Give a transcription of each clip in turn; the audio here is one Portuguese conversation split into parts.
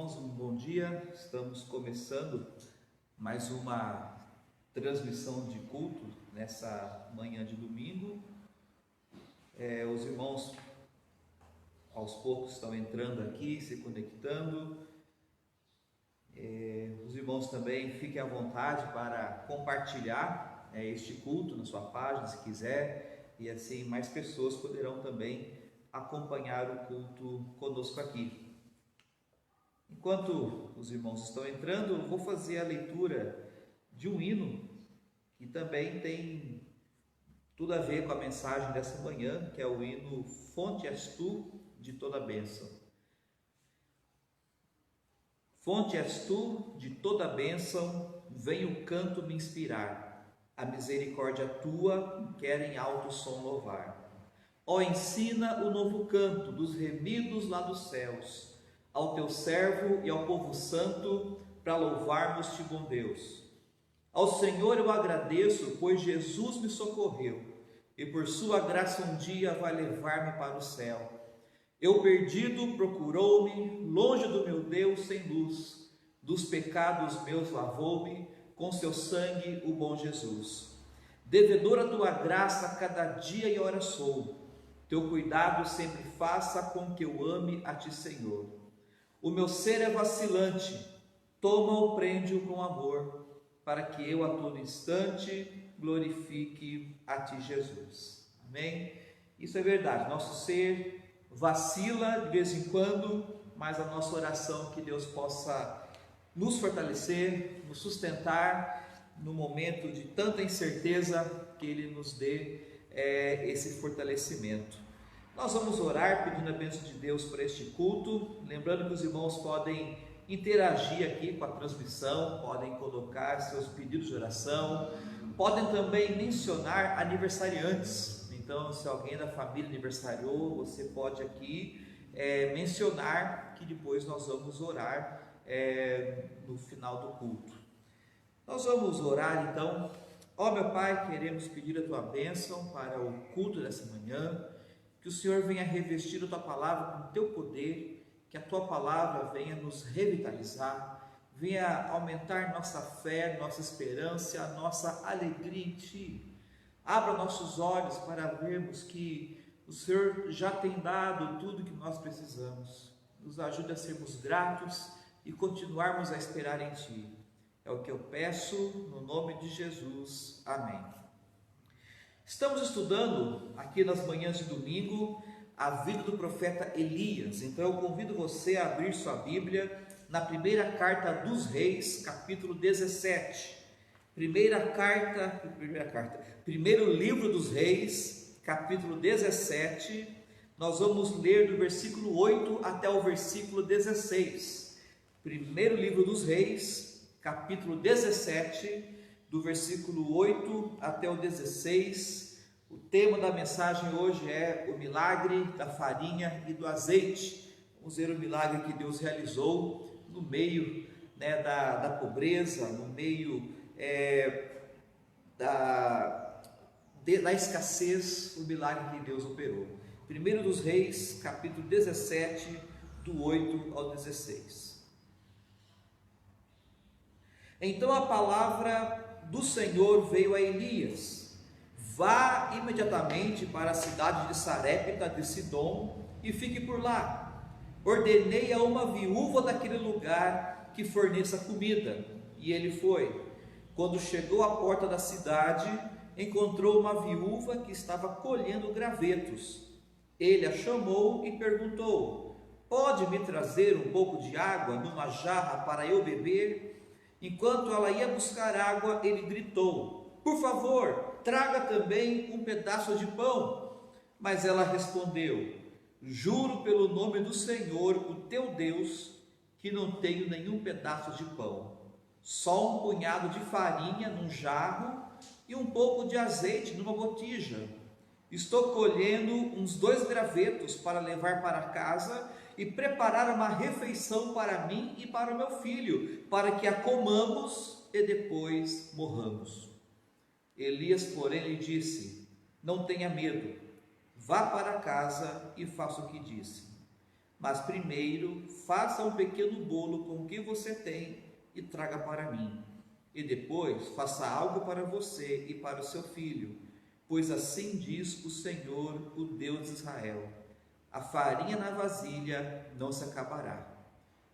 irmãos, um bom dia. Estamos começando mais uma transmissão de culto nessa manhã de domingo. Os irmãos aos poucos estão entrando aqui, se conectando. Os irmãos também fiquem à vontade para compartilhar este culto na sua página, se quiser, e assim mais pessoas poderão também acompanhar o culto conosco aqui. Enquanto os irmãos estão entrando, eu vou fazer a leitura de um hino que também tem tudo a ver com a mensagem dessa manhã, que é o hino Fonte és tu de toda bênção. Fonte és tu de toda bênção, vem o canto me inspirar, a misericórdia tua quer em alto som louvar. Ó, ensina o novo canto dos remidos lá dos céus, ao teu servo e ao povo santo, para louvarmos-te, bom Deus. Ao Senhor eu agradeço, pois Jesus me socorreu, e por sua graça um dia vai levar-me para o céu. Eu perdido procurou-me, longe do meu Deus sem luz, dos pecados meus lavou-me, com seu sangue o bom Jesus. Devedor a tua graça cada dia e hora sou, teu cuidado sempre faça com que eu ame a ti, Senhor. O meu ser é vacilante, toma-o, prende-o com amor, para que eu a todo instante glorifique a ti, Jesus. Amém? Isso é verdade, nosso ser vacila de vez em quando, mas a nossa oração é que Deus possa nos fortalecer, nos sustentar no momento de tanta incerteza, que Ele nos dê esse fortalecimento. Nós vamos orar pedindo a bênção de Deus para este culto, lembrando que os irmãos podem interagir aqui com a transmissão, podem colocar seus pedidos de oração, podem também mencionar aniversariantes. Então, se alguém da família aniversariou, você pode aqui mencionar, que depois nós vamos orar no final do culto. Nós vamos orar então. Ó meu Pai, queremos pedir a tua bênção para o culto dessa manhã, que o Senhor venha revestir a tua palavra com o teu poder, que a tua palavra venha nos revitalizar, venha aumentar nossa fé, nossa esperança, nossa alegria em ti. Abra nossos olhos para vermos que o Senhor já tem dado tudo que nós precisamos. Nos ajude a sermos gratos e continuarmos a esperar em ti. É o que eu peço no nome de Jesus. Amém. Estamos estudando aqui nas manhãs de domingo a vida do profeta Elias. Então eu convido você a abrir sua Bíblia na primeira carta dos Reis, capítulo 17. Primeiro livro dos Reis, capítulo 17. Nós vamos ler do versículo 8 até o versículo 16. Primeiro livro dos Reis, capítulo 17, do versículo 8 até o 16. O tema da mensagem hoje é o milagre da farinha e do azeite. Vamos ver o milagre que Deus realizou no meio da pobreza, no meio da escassez, o milagre que Deus operou. Primeiro dos Reis, capítulo 17, do 8 ao 16. Então a palavra do Senhor veio a Elias: vá imediatamente para a cidade de Sarepta de Sidom e fique por lá. Ordenei a uma viúva daquele lugar que forneça comida. E ele foi. Quando chegou à porta da cidade, encontrou uma viúva que estava colhendo gravetos. Ele a chamou e perguntou: pode me trazer um pouco de água numa jarra para eu beber? Enquanto ela ia buscar água, ele gritou: por favor, traga também um pedaço de pão. Mas ela respondeu: juro pelo nome do Senhor, o teu Deus, que não tenho nenhum pedaço de pão, só um punhado de farinha num jarro e um pouco de azeite numa botija. Estou colhendo uns 2 gravetos para levar para casa e preparar uma refeição para mim e para o meu filho, para que a comamos e depois morramos. Elias, porém, lhe disse: não tenha medo, vá para casa e faça o que disse. Mas primeiro, faça um pequeno bolo com o que você tem e traga para mim. E depois, faça algo para você e para o seu filho, pois assim diz o Senhor, o Deus de Israel: a farinha na vasilha não se acabará,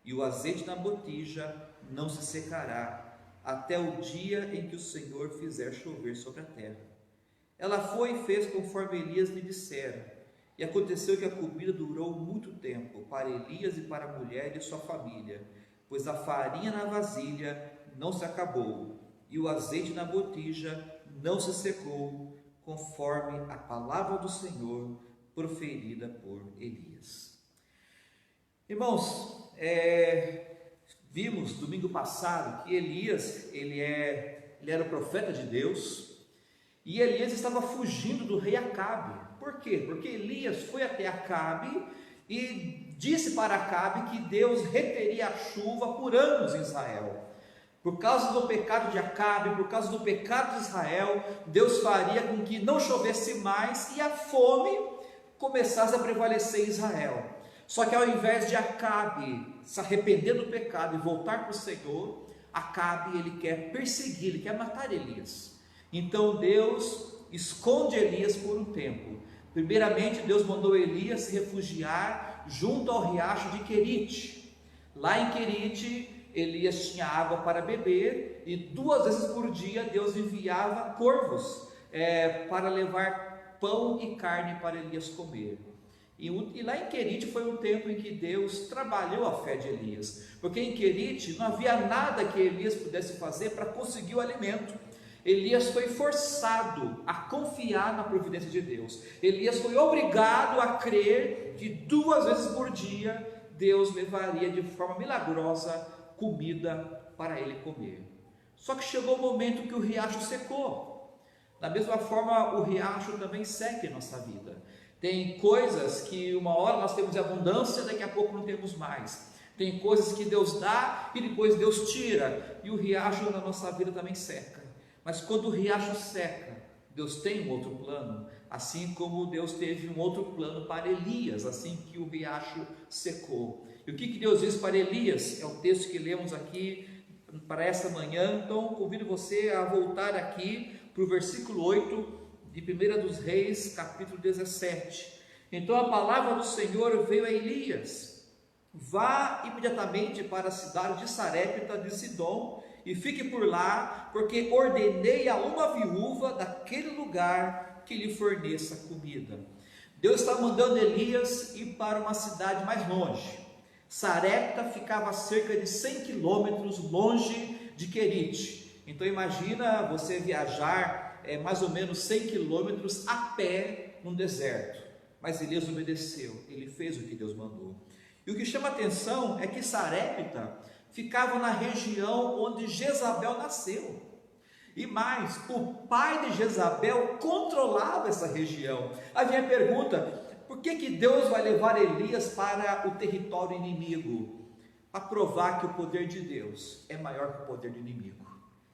e o azeite na botija não se secará, até o dia em que o Senhor fizer chover sobre a terra. Ela foi e fez conforme Elias lhe dissera. E aconteceu que a comida durou muito tempo para Elias e para a mulher e sua família, pois a farinha na vasilha não se acabou, e o azeite na botija não se secou, conforme a palavra do Senhor proferida por Elias. Irmãos, vimos domingo passado que Elias, ele era o profeta de Deus, e Elias estava fugindo do rei Acabe. Por quê? Porque Elias foi até Acabe e disse para Acabe que Deus reteria a chuva por anos em Israel. Por causa do pecado de Acabe, por causa do pecado de Israel, Deus faria com que não chovesse mais e a fome começasse a prevalecer em Israel. Só que ao invés de Acabe se arrepender do pecado e voltar para o Senhor, Acabe ele quer perseguir, ele quer matar Elias. Então Deus esconde Elias por um tempo. Primeiramente Deus mandou Elias se refugiar junto ao riacho de Querite. Lá em Querite, Elias tinha água para beber, e 2 vezes por dia Deus enviava corvos para levar pão e carne para Elias comer. E lá em Querite foi um tempo em que Deus trabalhou a fé de Elias, porque em Querite não havia nada que Elias pudesse fazer para conseguir o alimento. Elias foi forçado a confiar na providência de Deus. Elias foi obrigado a crer que 2 vezes por dia Deus levaria de forma milagrosa comida para ele comer. Só que chegou o momento que o riacho secou. Da mesma forma, o riacho também seca em nossa vida. Tem coisas que uma hora nós temos abundância, daqui a pouco não temos mais. Tem coisas que Deus dá e depois Deus tira, e o riacho na nossa vida também seca. Mas quando o riacho seca, Deus tem um outro plano, assim como Deus teve um outro plano para Elias, assim que o riacho secou. E o que Deus diz para Elias? É o texto que lemos aqui para esta manhã. Então convido você a voltar aqui para o versículo 8 de 1 dos Reis, capítulo 17. Então a palavra do Senhor veio a Elias: vá imediatamente para a cidade de Sarepta de Sidom e fique por lá, porque ordenei a uma viúva daquele lugar que lhe forneça comida. Deus está mandando Elias ir para uma cidade mais longe. Sarepta ficava a cerca de 100 quilômetros longe de Querite. Então imagina você viajar mais ou menos 100 quilômetros a pé num deserto. Mas Elias obedeceu, ele fez o que Deus mandou. E o que chama atenção é que Sarepta ficava na região onde Jezabel nasceu. E mais, o pai de Jezabel controlava essa região. Aí vem a pergunta: por que Deus vai levar Elias para o território inimigo? Para provar que o poder de Deus é maior que o poder do inimigo.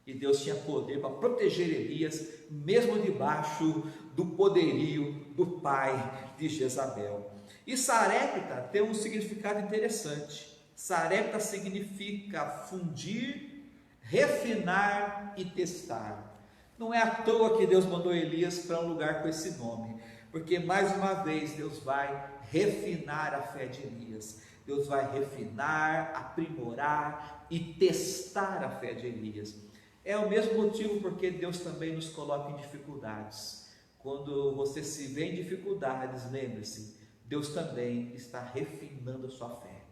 E Deus tinha poder para proteger Elias, mesmo debaixo do poderio do pai de Jezabel. E Sarepta tem um significado interessante. Sarepta significa fundir, refinar e testar. Não é à toa que Deus mandou Elias para um lugar com esse nome, porque mais uma vez Deus vai refinar a fé de Elias. Deus vai refinar, aprimorar e testar a fé de Elias. É o mesmo motivo porque Deus também nos coloca em dificuldades. Quando você se vê em dificuldades, lembre-se, Deus também está refinando a sua fé.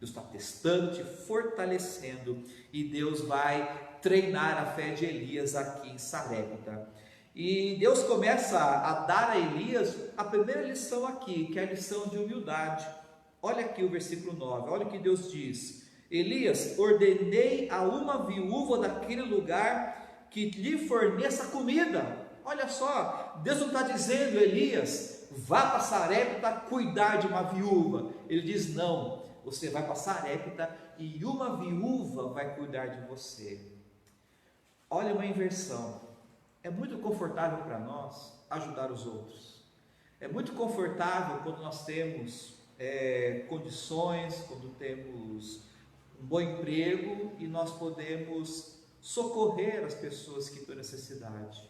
Deus está testando, te fortalecendo, e Deus vai treinar a fé de Elias aqui em Sarepta. E Deus começa a dar a Elias a primeira lição aqui, que é a lição de humildade. Olha aqui o versículo 9, olha o que Deus diz: Elias, ordenei a uma viúva daquele lugar que lhe forneça comida. Olha só, Deus não está dizendo: Elias, vá para Sarepta cuidar de uma viúva. Ele diz: não, você vai para Sarepta e uma viúva vai cuidar de você. Olha uma inversão. É muito confortável para nós ajudar os outros. É muito confortável quando nós temos condições, quando temos um bom emprego e nós podemos socorrer as pessoas que estão em necessidade.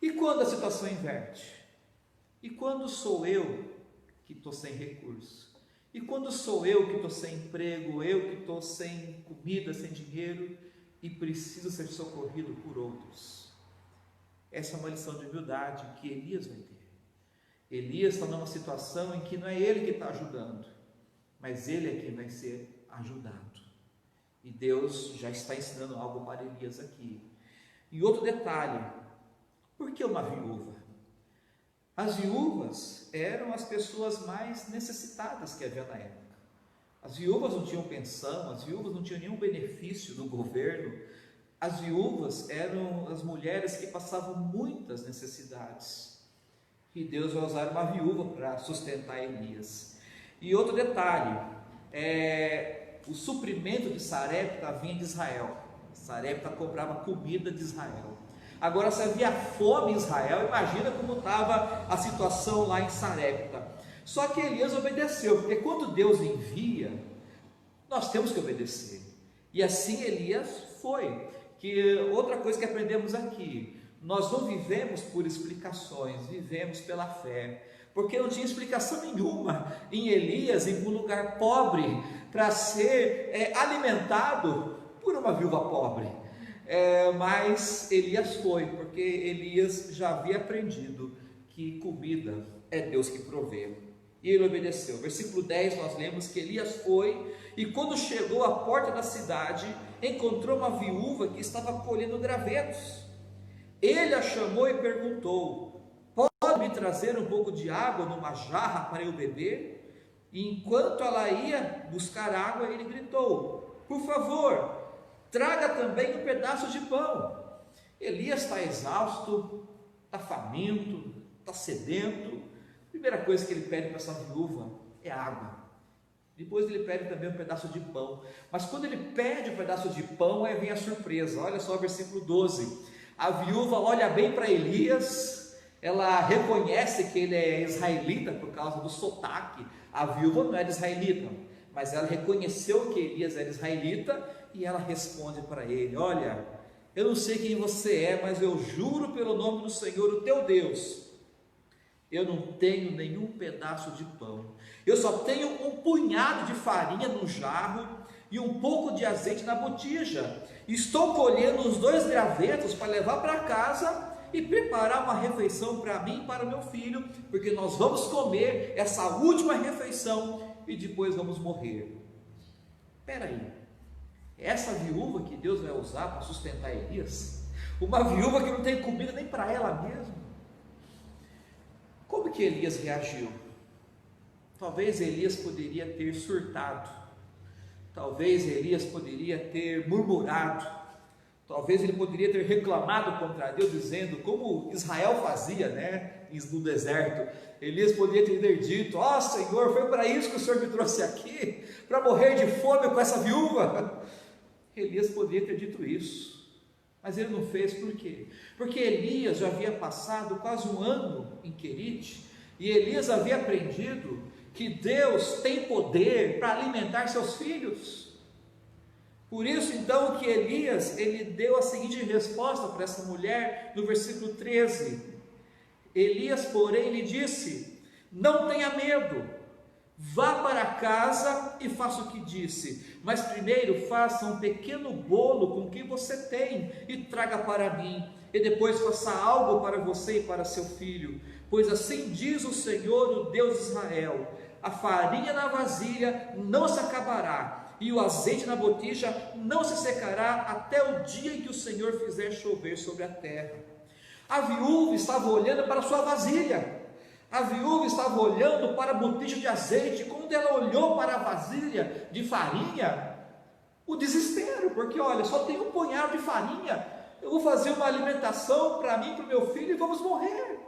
E quando a situação inverte? E quando sou eu que estou sem recurso? E quando sou eu que estou sem emprego, eu que estou sem comida, sem dinheiro e preciso ser socorrido por outros? Essa é uma lição de humildade que Elias vai ter. Elias está numa situação em que não é ele que está ajudando, mas ele é quem vai ser ajudado. E Deus já está ensinando algo para Elias aqui. E outro detalhe, por que uma viúva? As viúvas eram as pessoas mais necessitadas que havia na época. As viúvas não tinham pensão, as viúvas não tinham nenhum benefício do governo. As viúvas eram as mulheres que passavam muitas necessidades. E Deus vai usar uma viúva para sustentar Elias. E outro detalhe, o suprimento de Sarepta vinha de Israel. Sarepta comprava comida de Israel. Agora, se havia fome em Israel, imagina como estava a situação lá em Sarepta. Só que Elias obedeceu, porque quando Deus envia, nós temos que obedecer. E assim Elias foi. Que outra coisa que aprendemos aqui, nós não vivemos por explicações, vivemos pela fé. Porque não tinha explicação nenhuma em Elias ir para um lugar pobre para ser alimentado por uma viúva pobre. Mas Elias foi, porque Elias já havia aprendido que comida é Deus que provê, e ele obedeceu. Versículo 10 nós lemos que Elias foi, e quando chegou à porta da cidade, encontrou uma viúva que estava colhendo gravetos. Ele a chamou e perguntou: pode me trazer um pouco de água numa jarra para eu beber? E enquanto ela ia buscar água, ele gritou: por favor, traga também um pedaço de pão. Elias está exausto, está faminto, está sedento. A primeira coisa que ele pede para essa viúva é água. Depois ele pede também um pedaço de pão. Mas quando ele pede um pedaço de pão, aí vem a surpresa. Olha só o versículo 12. A viúva olha bem para Elias, ela reconhece que ele é israelita por causa do sotaque. A viúva não era israelita, mas ela reconheceu que Elias era israelita. E ela responde para ele: olha, eu não sei quem você é, mas eu juro pelo nome do Senhor, o teu Deus, eu não tenho nenhum pedaço de pão, eu só tenho um punhado de farinha no jarro e um pouco de azeite na botija. Estou colhendo os 2 gravetos para levar para casa e preparar uma refeição para mim e para o meu filho, porque nós vamos comer essa última refeição e depois vamos morrer. Espera aí, essa viúva que Deus vai usar para sustentar Elias, uma viúva que não tem comida nem para ela mesma. Como que Elias reagiu? Talvez Elias poderia ter surtado, talvez Elias poderia ter murmurado, talvez ele poderia ter reclamado contra Deus, dizendo, como Israel fazia, no deserto. Elias poderia ter dito: ó Senhor, foi para isso que o Senhor me trouxe aqui, para morrer de fome com essa viúva. Elias poderia ter dito isso, mas ele não fez. Por quê? Porque Elias já havia passado quase um ano em Querite, e Elias havia aprendido que Deus tem poder para alimentar seus filhos. Por isso então que Elias, ele deu a seguinte resposta para essa mulher no versículo 13. Elias, porém, lhe disse: não tenha medo, vá para casa e faça o que disse, mas primeiro faça um pequeno bolo com o que você tem e traga para mim, e depois faça algo para você e para seu filho, pois assim diz o Senhor, o Deus de Israel: a farinha na vasilha não se acabará, e o azeite na botija não se secará, até o dia em que o Senhor fizer chover sobre a terra. A viúva estava olhando para a sua vasilha, a viúva estava olhando para a botija de azeite. Quando ela olhou para a vasilha de farinha, o desespero, porque olha, só tem um punhado de farinha, eu vou fazer uma alimentação para mim e para o meu filho e vamos morrer.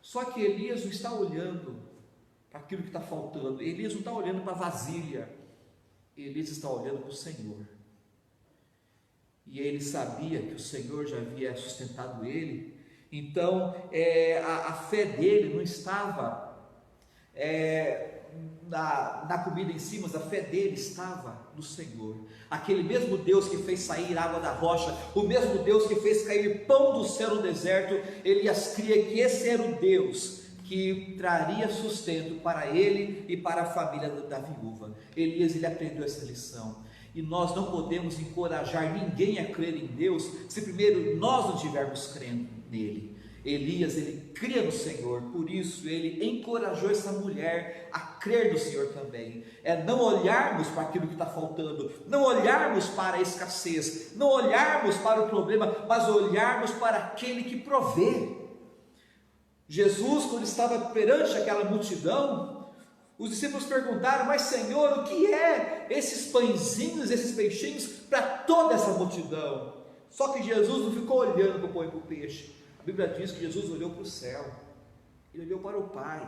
Só que Elias não está olhando para aquilo que está faltando, Elias não está olhando para a vasilha, Elias está olhando para o Senhor. E ele sabia que o Senhor já havia sustentado ele. Então a fé dele não estava na comida em si, mas a fé dele estava no Senhor. Aquele mesmo Deus que fez sair água da rocha, o mesmo Deus que fez cair pão do céu no deserto, Elias cria que esse era o Deus que traria sustento para ele e para a família da viúva. Elias, ele aprendeu essa lição. E nós não podemos encorajar ninguém a crer em Deus se primeiro nós não estivermos crendo nele. Elias, ele cria no Senhor, por isso ele encorajou essa mulher a crer no Senhor também. Não olharmos para aquilo que está faltando, não olharmos para a escassez, não olharmos para o problema, mas olharmos para aquele que provê. Jesus, quando estava perante aquela multidão, os discípulos perguntaram: mas Senhor, o que é esses pãezinhos, esses peixinhos para toda essa multidão? Só que Jesus não ficou olhando para o pão e para o peixe. A Bíblia diz que Jesus olhou para o céu, ele olhou para o Pai,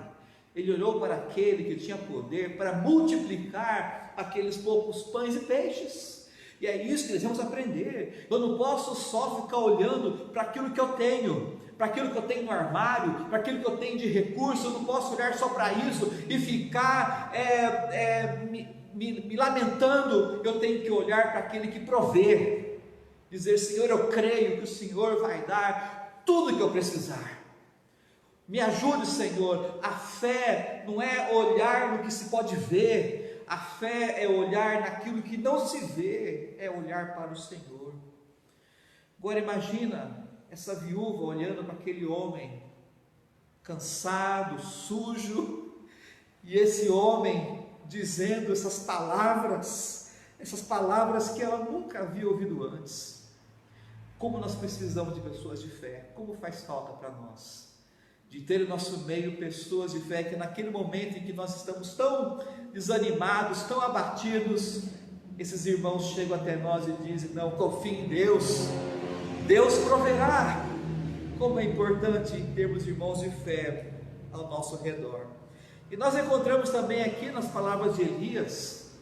ele olhou para aquele que tinha poder para multiplicar aqueles poucos pães e peixes. E é isso que nós vamos aprender. Eu não posso só ficar olhando para aquilo que eu tenho, para aquilo que eu tenho no armário, para aquilo que eu tenho de recurso. Eu não posso olhar só para isso e ficar me lamentando. Eu tenho que olhar para aquele que provê, dizer: Senhor, eu creio que o Senhor vai dar tudo que eu precisar. Me ajude, Senhor. A fé não é olhar no que se pode ver, a fé é olhar naquilo que não se vê, é olhar para o Senhor. Agora imagina essa viúva olhando para aquele homem cansado, sujo, e esse homem dizendo essas palavras que ela nunca havia ouvido antes. Como nós precisamos de pessoas de fé, como faz falta para nós, de ter em nosso meio pessoas de fé, que naquele momento em que nós estamos tão desanimados, tão abatidos, esses irmãos chegam até nós e dizem: não, confie em Deus, Deus proverá. Como é importante termos irmãos de fé ao nosso redor. E nós encontramos também aqui nas palavras de Elias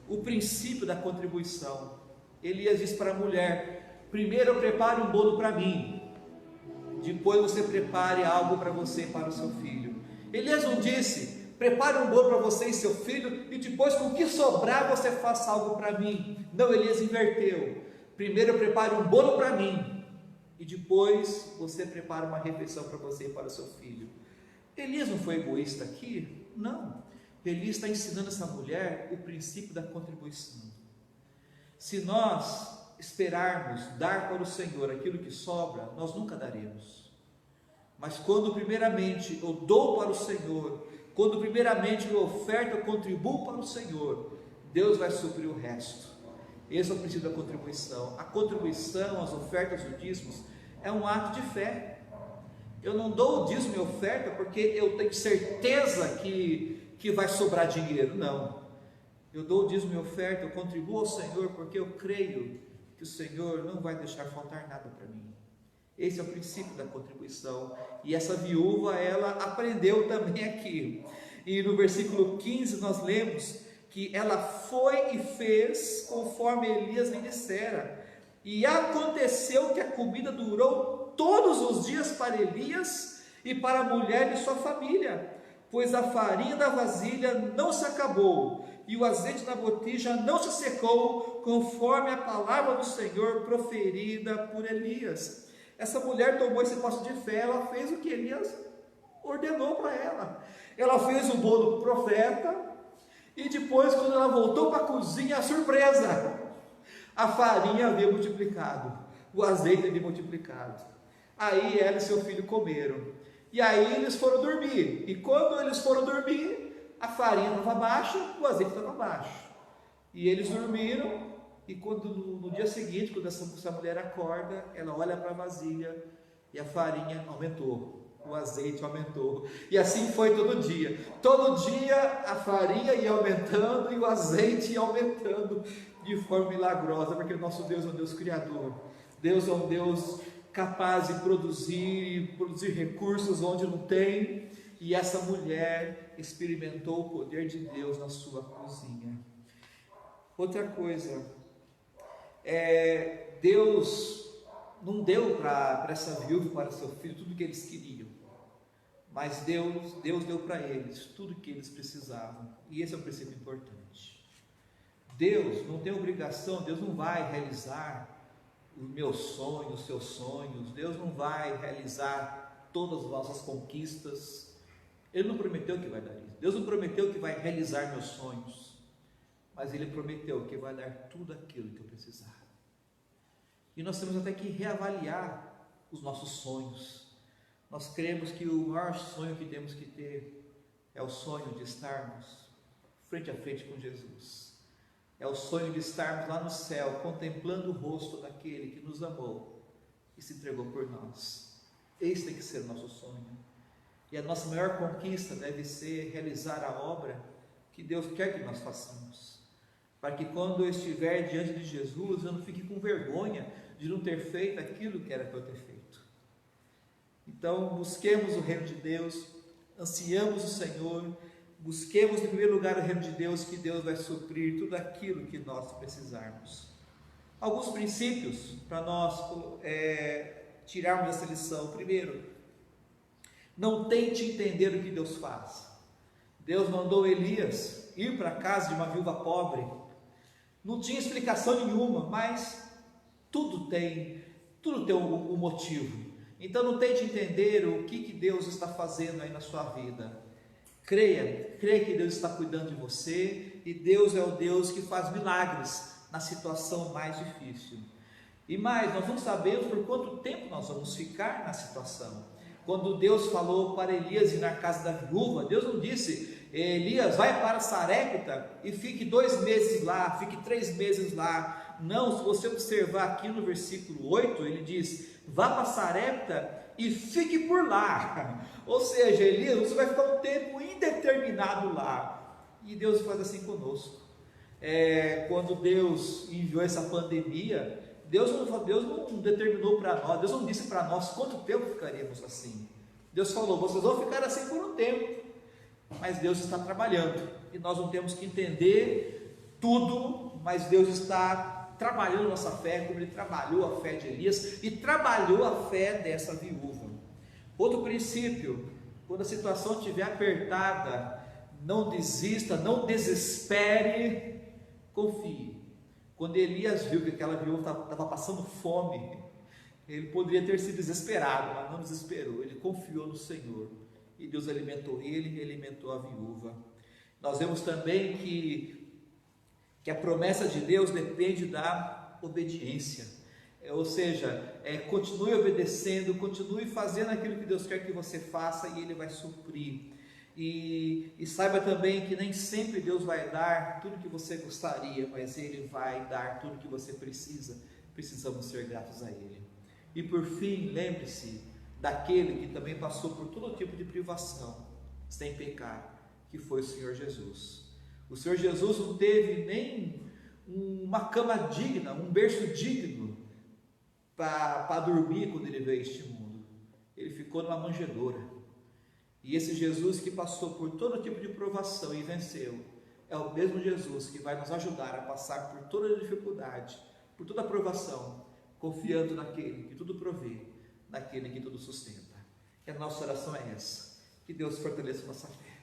o princípio da contribuição. Elias diz para a mulher: primeiro prepare um bolo para mim, depois você prepare algo para você e para o seu filho. Elias não disse: prepare um bolo para você e seu filho, e depois com o que sobrar você faça algo para mim. Não, Elias inverteu: primeiro prepare um bolo para mim, e depois você prepara uma refeição para você e para o seu filho. Elias não foi egoísta aqui? Não. Elias está ensinando essa mulher o princípio da contribuição. Se nós esperarmos dar para o Senhor aquilo que sobra, nós nunca daremos. Mas quando primeiramente eu dou para o Senhor, quando primeiramente eu oferto, eu contribuo para o Senhor, Deus vai suprir o resto. Esse é o princípio da contribuição. A contribuição, as ofertas, os dízimos, é um ato de fé. Eu não dou o dízimo e oferta porque eu tenho certeza que vai sobrar dinheiro, não. Eu dou o dízimo e oferta, eu contribuo ao Senhor porque eu creio que o Senhor não vai deixar faltar nada para mim. Esse é o princípio da contribuição, e essa viúva, ela aprendeu também aqui. E no versículo 15 nós lemos que ela foi e fez conforme Elias lhe dissera, e aconteceu que a comida durou todos os dias para Elias e para a mulher de sua família, pois a farinha da vasilha não se acabou, e o azeite da botija não se secou, conforme a palavra do Senhor proferida por Elias. Essa mulher tomou esse passo de fé, ela fez o que Elias ordenou para ela. Ela fez o bolo do profeta, e depois, quando ela voltou para a cozinha, a surpresa, a farinha havia multiplicado, o azeite havia multiplicado. Aí ela e seu filho comeram, e aí eles foram dormir, e quando eles foram dormir, a farinha estava baixa, o azeite estava baixo, e eles dormiram. E quando no dia seguinte, quando essa mulher acorda, ela olha para a vasilha e a farinha aumentou, o azeite aumentou, e assim foi todo dia. Todo dia a farinha ia aumentando e o azeite ia aumentando de forma milagrosa, porque o nosso Deus é um Deus criador. Deus é um Deus capaz de produzir recursos onde não tem, e essa mulher experimentou o poder de Deus na sua cozinha. Outra coisa, Deus não deu para essa viúva e para seu filho tudo o que eles queriam, mas Deus deu para eles tudo o que eles precisavam, e esse é um princípio importante. Deus não tem obrigação, Deus não vai realizar os meus sonhos, os seus sonhos, Deus não vai realizar todas as nossas conquistas, Ele não prometeu que vai dar isso, Deus não prometeu que vai realizar meus sonhos, mas Ele prometeu que vai dar tudo aquilo que eu precisar. E nós temos até que reavaliar os nossos sonhos. Nós cremos que o maior sonho que temos que ter é o sonho de estarmos frente a frente com Jesus. É o sonho de estarmos lá no céu, contemplando o rosto daquele que nos amou e se entregou por nós. Esse tem que ser o nosso sonho. E a nossa maior conquista deve ser realizar a obra que Deus quer que nós façamos, para que quando eu estiver diante de Jesus, eu não fique com vergonha de não ter feito aquilo que era para eu ter feito. Então, busquemos o reino de Deus, ansiamos o Senhor, busquemos em primeiro lugar o reino de Deus, que Deus vai suprir tudo aquilo que nós precisarmos. Alguns princípios para nós tirarmos essa lição. Primeiro, não tente entender o que Deus faz. Deus mandou Elias ir para a casa de uma viúva pobre, não tinha explicação nenhuma, mas tudo tem um motivo. Então não tente entender o que Deus está fazendo aí na sua vida. Creia que Deus está cuidando de você, e Deus é o Deus que faz milagres na situação mais difícil. E mais, nós não sabemos por quanto tempo nós vamos ficar na situação. Quando Deus falou para Elias ir na casa da viúva, Deus não disse: Elias, vai para Sarepta e fique 2 meses lá, fique 3 meses lá. Não, se você observar aqui no versículo 8, ele diz: vá para Sarepta e fique por lá. Ou seja, Elias, você vai ficar um tempo indeterminado lá. E Deus faz assim conosco. Quando Deus enviou essa pandemia, Deus não determinou para nós, Deus não disse para nós quanto tempo ficaríamos assim. Deus falou: vocês vão ficar assim por um tempo, mas Deus está trabalhando, e nós não temos que entender tudo, mas Deus está trabalhando nossa fé, como Ele trabalhou a fé de Elias e trabalhou a fé dessa viúva. Outro princípio: quando a situação estiver apertada, não desista, não desespere, confie. Quando Elias viu que aquela viúva estava passando fome, ele poderia ter se desesperado, mas não desesperou, ele confiou no Senhor, e Deus alimentou ele e alimentou a viúva. Nós vemos também que a promessa de Deus depende da obediência, ou seja, continue obedecendo, continue fazendo aquilo que Deus quer que você faça, e Ele vai suprir. E saiba também que nem sempre Deus vai dar tudo que você gostaria, mas Ele vai dar tudo que você precisa. Precisamos ser gratos a Ele. E por fim, lembre-se daquele que também passou por todo tipo de privação, sem pecar, que foi o Senhor Jesus. O Senhor Jesus não teve nem uma cama digna, um berço digno para dormir quando Ele veio a este mundo. Ele ficou numa manjedoura. E esse Jesus que passou por todo tipo de provação e venceu, é o mesmo Jesus que vai nos ajudar a passar por toda a dificuldade, por toda a provação, confiando naquele que tudo provê, naquele que tudo sustenta. E a nossa oração é essa: que Deus fortaleça nossa fé,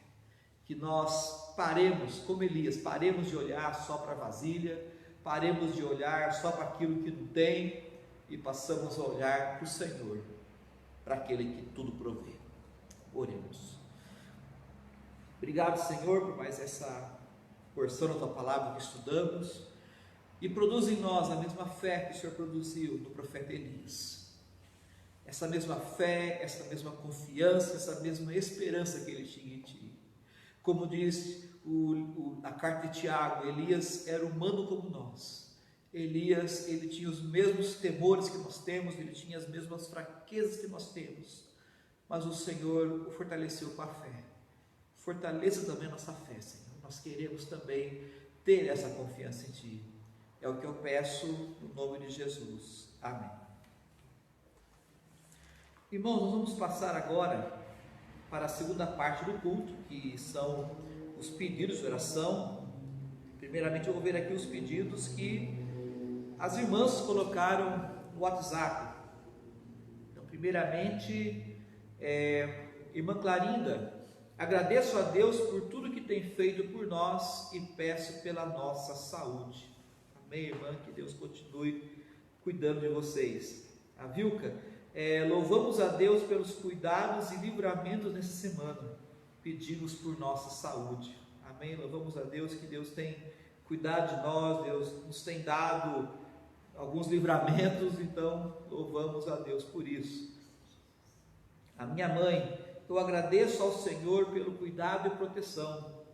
que nós paremos, como Elias, paremos de olhar só para a vasilha, paremos de olhar só para aquilo que não tem, e passamos a olhar para o Senhor, para aquele que tudo provê. Oremos. Obrigado, Senhor, por mais essa porção da Tua Palavra que estudamos, e produz em nós a mesma fé que o Senhor produziu no profeta Elias, essa mesma fé, essa mesma confiança, essa mesma esperança que ele tinha em Ti. Como diz a carta de Tiago, Elias era humano como nós. Elias, ele tinha os mesmos temores que nós temos, ele tinha as mesmas fraquezas que nós temos, mas o Senhor o fortaleceu com a fé. Fortaleça também a nossa fé, Senhor. Nós queremos também ter essa confiança em Ti. É o que eu peço no nome de Jesus. Amém. Irmãos, nós vamos passar agora para a segunda parte do culto, que são os pedidos de oração. Primeiramente eu vou ver aqui os pedidos que as irmãs colocaram no WhatsApp. Então, primeiramente, Irmã Clarinda, agradeço a Deus por tudo que tem feito por nós e peço pela nossa saúde. Amém, irmã, que Deus continue cuidando de vocês. A Vilca, louvamos a Deus pelos cuidados e livramentos nessa semana, pedimos por nossa saúde. Amém, louvamos a Deus que Deus tem cuidado de nós, Deus nos tem dado alguns livramentos, então louvamos a Deus por isso. A minha mãe, eu agradeço ao Senhor pelo cuidado e proteção,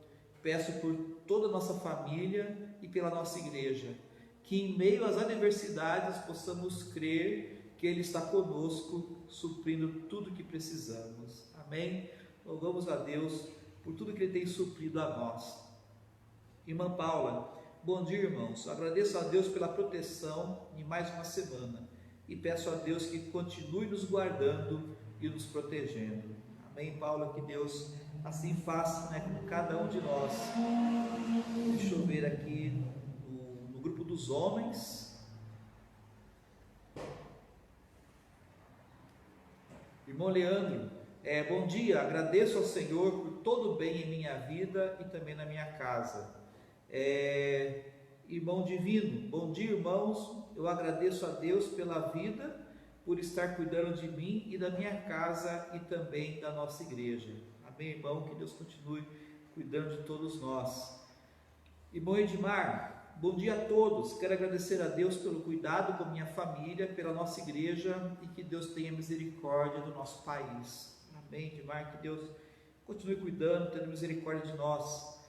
peço por toda a nossa família e pela nossa igreja, que em meio às adversidades possamos crer que Ele está conosco, suprindo tudo que precisamos. Amém? Louvamos a Deus por tudo que Ele tem suprido a nós. Irmã Paula, bom dia, irmãos. Agradeço a Deus pela proteção em mais uma semana e peço a Deus que continue nos guardando e nos protegendo. Amém, Paula? Que Deus assim faça, com cada um de nós. Deixa eu ver aqui no grupo dos homens. Irmão Leandro, bom dia, agradeço ao Senhor por todo o bem em minha vida e também na minha casa. Irmão Divino, bom dia, irmãos, eu agradeço a Deus pela vida, por estar cuidando de mim e da minha casa e também da nossa igreja. Amém, irmão? Que Deus continue cuidando de todos nós. Irmão Edmar, bom dia a todos. Quero agradecer a Deus pelo cuidado com minha família, pela nossa igreja e que Deus tenha misericórdia do nosso país. Amém, Edmar? Que Deus continue cuidando, tendo misericórdia de nós.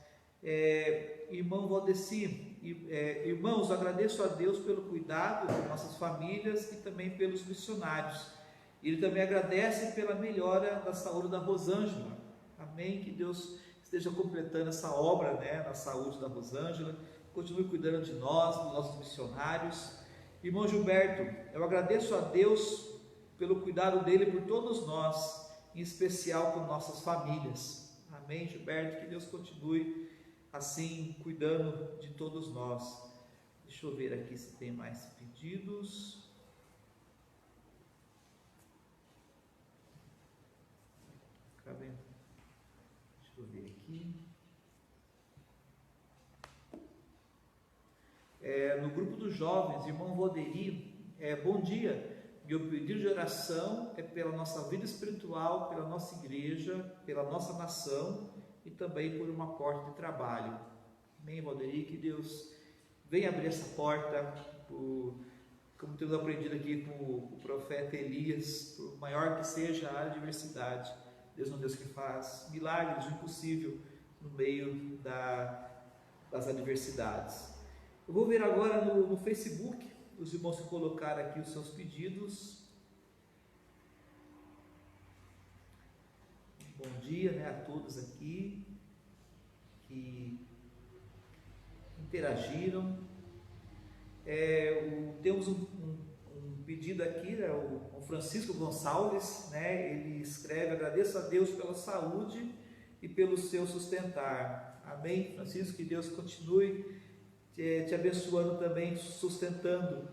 Irmão Valdeci, irmãos, agradeço a Deus pelo cuidado de nossas famílias e também pelos missionários. Ele também agradece pela melhora da saúde da Rosângela. Amém? Que Deus esteja completando essa obra, na saúde da Rosângela. Continue cuidando de nós, dos nossos missionários. Irmão Gilberto, eu agradeço a Deus pelo cuidado dele por todos nós, em especial com nossas famílias. Amém, Gilberto? Que Deus continue assim cuidando de todos nós. Deixa eu ver aqui se tem mais pedidos. Deixa eu ver aqui. No grupo dos jovens, irmão Valderi, bom dia. Meu pedido de oração é pela nossa vida espiritual, pela nossa igreja, pela nossa nação e também por uma porta de trabalho. Amém, Valderi? Que Deus venha abrir essa porta, como temos aprendido aqui com o profeta Elias, por maior que seja a adversidade, Deus é um Deus que faz milagres, o impossível no meio das adversidades. Eu vou ver agora no Facebook, os irmãos que colocaram aqui os seus pedidos. Bom dia, a todos aqui que interagiram. Temos um pedido aqui, o Francisco Gonçalves, ele escreve: agradeço a Deus pela saúde e pelo seu sustentar. Amém, Francisco? Que Deus continue te abençoando também, sustentando.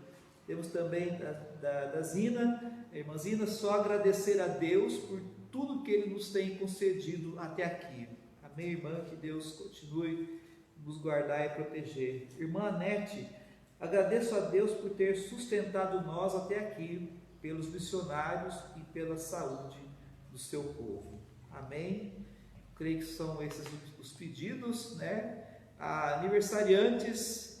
Temos também da Zina, a irmã Zina, só agradecer a Deus por tudo que Ele nos tem concedido até aqui. Amém, irmã? Que Deus continue nos guardar e proteger. Irmã Anete, agradeço a Deus por ter sustentado nós até aqui, pelos missionários e pela saúde do seu povo. Amém? Creio que são esses os pedidos, Aniversariantes,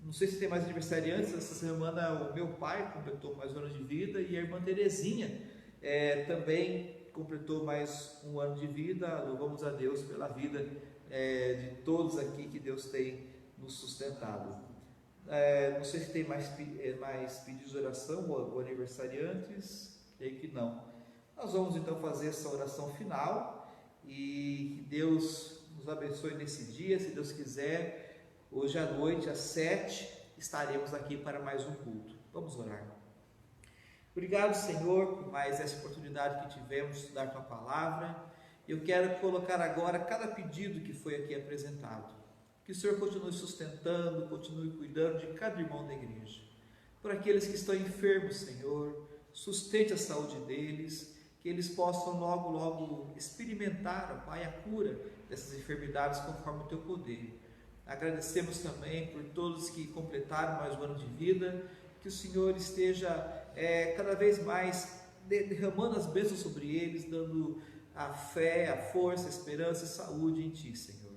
não sei se tem mais aniversariantes. Essa semana o meu pai completou mais um ano de vida e a irmã Terezinha também completou mais um ano de vida. Louvamos a Deus pela vida de todos aqui que Deus tem nos sustentado. Não sei se tem mais pedidos de oração ou aniversariantes, creio que não. Nós vamos então fazer essa oração final e que Deus nos abençoe nesse dia. Se Deus quiser, hoje à noite às 7 estaremos aqui para mais um culto. Vamos orar. Obrigado, Senhor, por mais essa oportunidade que tivemos de estudar Tua Palavra. Eu quero colocar agora cada pedido que foi aqui apresentado. Que o Senhor continue sustentando, continue cuidando de cada irmão da igreja. Por aqueles que estão enfermos, Senhor, sustente a saúde deles, que que eles possam logo, logo experimentar, ó Pai, a cura dessas enfermidades conforme o Teu poder. Agradecemos também por todos que completaram mais um ano de vida, que o Senhor esteja cada vez mais derramando as bênçãos sobre eles, dando a fé, a força, a esperança e saúde em Ti, Senhor.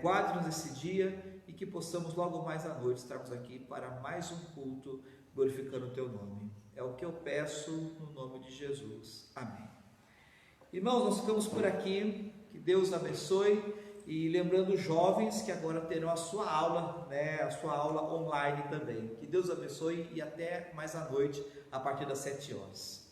Guarde-nos esse dia e que possamos logo mais à noite estarmos aqui para mais um culto glorificando o Teu nome. É o que eu peço no nome de Jesus. Amém. Irmãos, nós ficamos por aqui. Que Deus abençoe. E lembrando os jovens que agora terão a sua aula, a sua aula online também. Que Deus abençoe e até mais à noite, a partir das 7 horas.